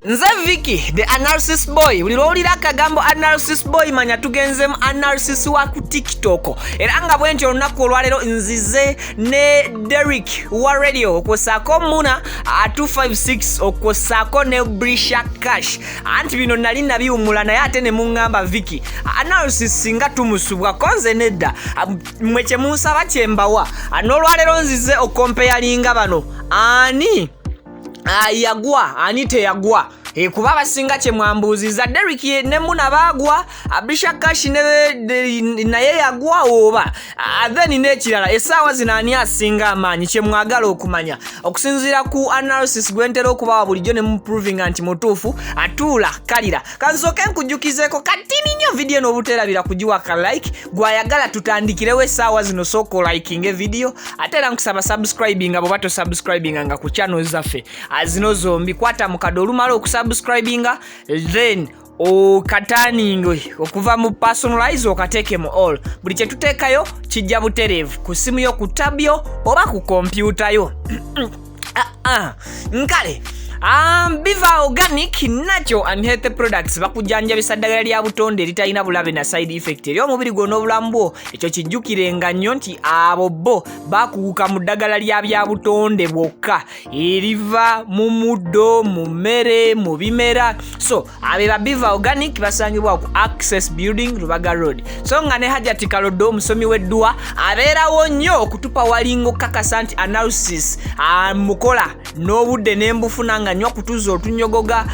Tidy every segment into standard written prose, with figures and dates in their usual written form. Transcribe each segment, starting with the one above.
Nze Vicky, the analysis boy. Ulilolira kagambo analysis boy manya tugenzemu analysis wa ku TikTok. Era nga bwenti olunaku olwalero nzize ne Derick wa radio okosako Muna 256 okosako ne Brisha Cash. Anti bino nali nabiwumula naye ate ne mungamba Vicky. Analysis singa tumusubwa konze nedda. Mweche munsaba kyembawa. N'olwalero nzize okompeyalinga bano. Ani yagwa ani teyagwa kuba basinga kye mwambuziza Derick ne Muna bagwa Brisha Cash naye yagwa oba then n'ekirala essaawa zino ani asinga amaanyi kye mwagala okumanya okusinziira ku analysis gwentera okubawa bulijjo ne mu proving nti mutuufu atuula kalira kansoke nkujjukizeeko katini nnyo video n'obuterabira kugiwa ka like gwayagala tutandikirewo essaawa zino soko liking video ate era nkusaba subscribing abo bato subscribing nga ku channel zaffe azino zombi kwata mukado olumala okusubscribinga then okataningo okuva mu personalize okateke mu all buli kye tuteekayo kijja buterevu ku simu yo ku tab yo oba ku computer yo nkale Biva Organic Natural and Healthy Products bakujanjabisa ddagala lya butonde litalina bulabe na side effect eri omubiri gwo n'obulambo ekyo kijjukirenga nnyo nti abo bo bakuguka mu ddagala lya bya butonde bwokka eriva mu muddo mu mmere mu bimera so abe ba Biva Organic basangibwa ku Access Building Lubaga Road so nga ne Hajati Kalodo omusomi w'edduwa abeerawo nnyo okutupa walingo kakasa nti analysis mukola n'obudde n'embufuna nnyo kutuzo otunyogoga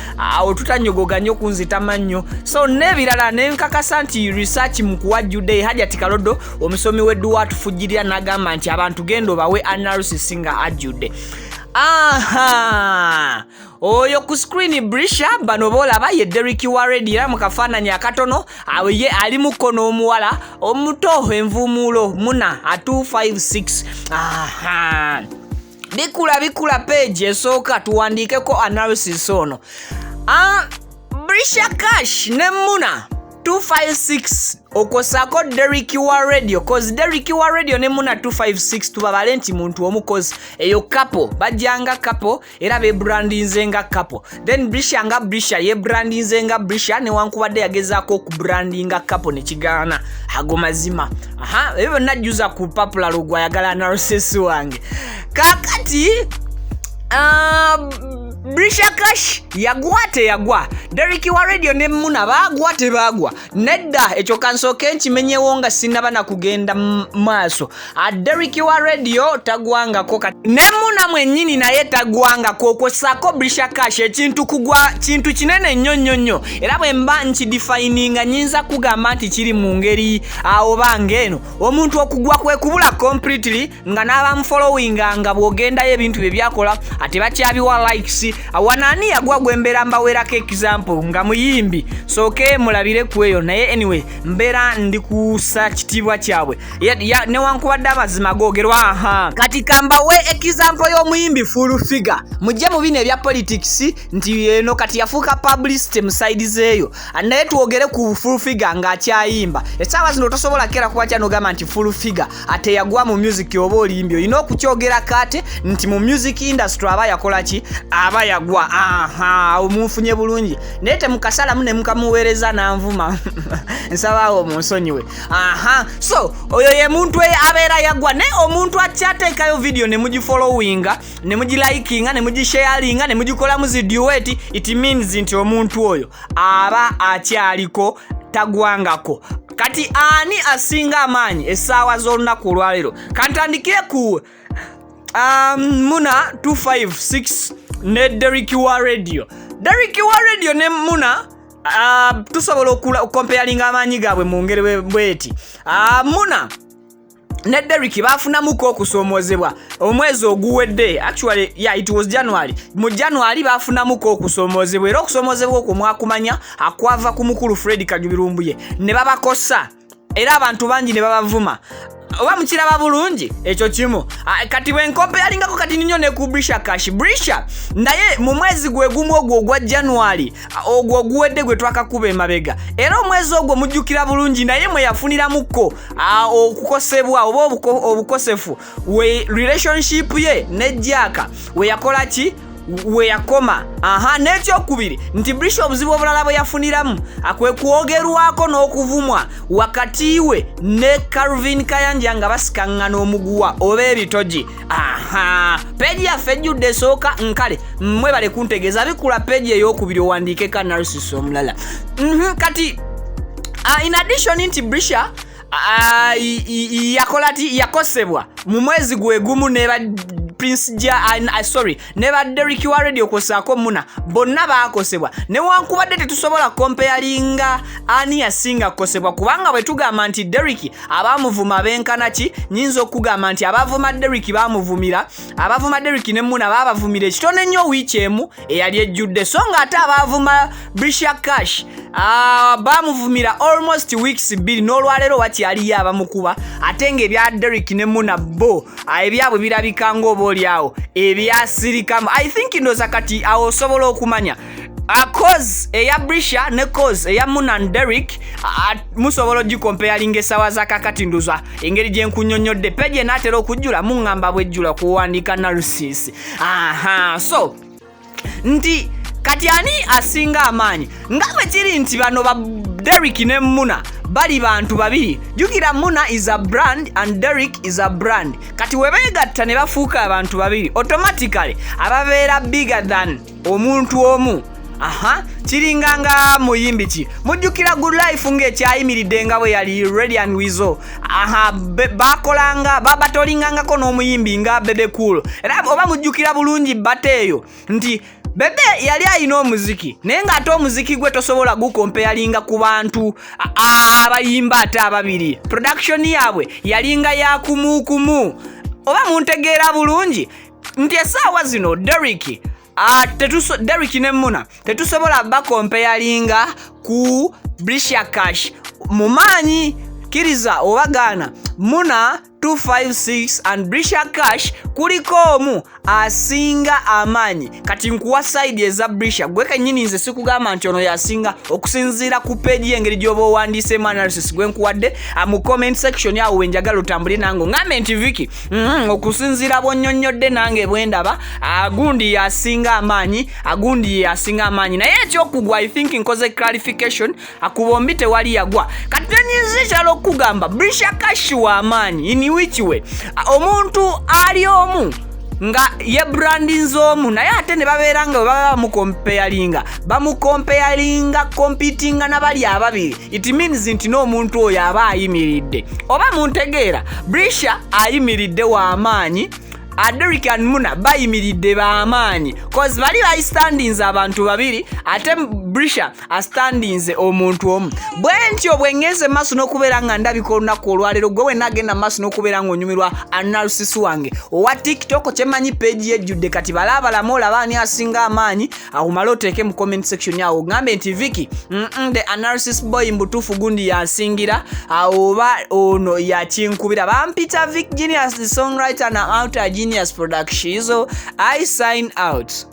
otutanyogoga nnyo kunzita mannyo so nebirala nenkakasa nti research mukuwajjudde Hajati Kalodo omusomi w'edduwa atufujjirira n'agamba nti abantu gendo bawe analysis nga ajjudde oyo ku screen Brisha bano bolaba ye Derick wa radio era mukafaananyi akatono awe ye ali mukono omuwala omuto envumulo Muna 256 bikula page esooka tuwandiikeko analysis ono Brisha Cash ne Muna 256 okosako Derick wa radio cause Derick wa radio ne Muna 256 tubabale nti muntu omukozi eyo couple bajanga couple era be brandinze nga couple then Brisha nga Brisha ye brandinze nga Brisha ne wankubadde yagezaako ku brandinga couple ne kigana ago mazima ebyo najjuza ku popular lugwa yagala analysis wange kakati Brisha Cash yagwa Derick wa radio ne Muna bagwa nedda ekyo kansoke nkimenyewo nga sinaba na kugenda maaso Derick wa radio tagwangako ne Muna mwennyini naye tagwangako okosako Brisha Cash ekintu kinene nnyo era bwe mba nkidefininga nyinza kugamba nti kiri mu ngeri oba ngeno omuntu okugwa kwe kubula completely nga n'abamufollowinga nga bw'ogendayo ebintu bye byakola ate bakyabiwa likes awanani yagwa gwembera mbawerako example nga muyimbi soke mulabire kweyo naye anyway mbera ndi kusa kitibwa kyabwe ne wankubadde amazima googerwa kati kamba we example y'omuyimbi full figure mujje mu bino ebya politics nti eno kati yafuuka publicity mu side zeeyo naye tuogere ku full figure nga akyayimba essaawa zino tosobola kera kuba kyanogamba nti full figure ate yagwa mu music oba olimbi olina okukyogera kate nti mu music industry aba yakola ki aba yagwa omunfunye bulungi naye temukasalamu ne mukamuweereza nanvuma nsabaawo munsonyiwe so oyo ye muntu abeera yagwa naye omuntu akyateekayo video ne mugifollowinga ne mugilikinga ne mugisharinga ne mugikolamu ziduet it means nti omuntu oyo aba akyaliko tagwangako kati ani asinga amaanyi essaawa z'olunaku olwalero kantandikire ku Muna 256 ne Derick wa radio ne Muna tusobola okukomparinga amaanyi gaabwe mu ngeri bweti Muna ne Derick bafunamuko okusoomozebwa omwezi oguwedde actually it was January mu January bafunamuko okusoomozebwa era okusoomozebwa okwo mwakumanya akwava ku mukulu Fred Kajubirumbuye ne babakosa era abantu bangi ne babavuma oba mukiraba bulungi ekyo kimu. Kati bwenkompe yalingako kati ninyo ne ku Brisha Cash. Brisha naye mu mwezi gwe gumu ogwo ogwa January ogwo guwedde gwe twakakuba emabega, era omwezi ogwo mujjukira bulungi naye mwe yafuniramuko okukosebwa oba obukosefu we relationship ye ne Jaaka we yakola ki we yakoma. N'ekyokubiri nti Brisha obuzibu obulala bwe yafuniramu akwe kuogerwako n'okuvumwa wakati we ne Calvin Kayanja nga basikaŋŋana omuguwa oba ebitogi. Peji yaffe ejjudde esooka nkale mwebale kuntegeeza bikula peji ey'okubiri owandiikeko analysis omulala. Kati in addition nti Brisha yakosebwa mu mwezi gwe gumu neba Prince neba Derick wa radio kosaako Muna bonna baakosebwa. Newankubadde tetusobola comparinga ani yasinga kosebwa kubanga bwe tugamba nti Derick abamuvuma benkana ki, nyinza okugamba nti abavuma Derick bamuvumira, abavuma Derick ne Muna babavumira ekitone nnyo wiiki emu eyali ejjudde, so nga ate abavuma Brisha Cash bamuvumira almost weeks 2 n'olwaleero wakyaliyo abamukuba, ate ng'ebya Derick ne Muna bo ebyabwe birabika ng'oboolyawo ebyasirikamu. I think ndoza kati awo osobola okumanya cause eya Brisha ne cause eya Muna and Derick musobola ogikompeyalinga essaawa zakakati ndoza engeri gye nkunnyonnyodde peji enaatera okujjula muŋŋamba bwejjula kuwandiika analysis. So nti kati ani asinga amaanyi nga bwe kiri nti bano ba Derick ne Muna bali bantu babiri. Jukira Muna is a brand and Derick is a brand. Kati webegatta ne bafuuka abantu babiri automatically ababeera bigger than omuntu omu. Kiringanga muyimbi ki mujjukira Good Life ng'ekyayimiridde nga bwe yali Ready and Wizo. Bakolanga babatolingangako n'omuyimbi nga Bebe Cool. Era oba mujjukira bulungi bateeyo nti Bebe yali ayina omuziki naye ng'ate omuziki gwe tosobola gukompeyalinga ku bantu abayimba ate ababiri. Production yaabwe yalinga ya kumukumu. Oba muntegeera bulungi nti essaawa zino Derick Derick ne Muna tetusobola bakompeyalinga ku Brisha Cash mu maanyi kiriza obagaana. Muna 256 and Brisha Cash kuliko omu asinga amaanyi. Kati nkuwa side eza Brisha gwe kennyini nze sikugamba nti ono yasinga okusinziira ku peji engeri gy'oba owandiise analysis gwe nkuwadde mu comment section yawo wenjagala otambule nange ngambe nti Vicky okusinziira bwonnyonnyodde nange bwendaba agundi yasinga amaanyi agundi yasinga amaanyi naye ekyokugwa I think nkoze clarification akubombi tewali yagwa. Kati nyinza okugamba Brisha Cash wa amaanyi which way omuntu ali omu nga ye brandinze omu naye ate ne babeera nga bamukompeyalinga competinga n'abali ababiri. It means nti n'omuntu oyo aba ayimiridde oba muntegeera. Brisha ayimiridde wa amaanyi, Derick and Muna bayimiridde b'amaanyi cause bali bayistandinze abantu babiri ate Brisha astandinze omuntu omu. Bwe ntyo bwe ngeze maaso n'okubeera nga ndabika olunaku olwaleero gwe we nagenda maaso n'okubeera ng'onyumirwa analysis wange owa TikTok kyemanyi peji yejjudde kati balabalamu olaba ani asinga amaanyi awumale oteeke mu comment section yawo ngambe nti Vicky the analysis boy mbutuufu gundi yasingira oba ono yakinkubira. Bampita Vic Genius the songwriter na Outer Genius production. So I sign out.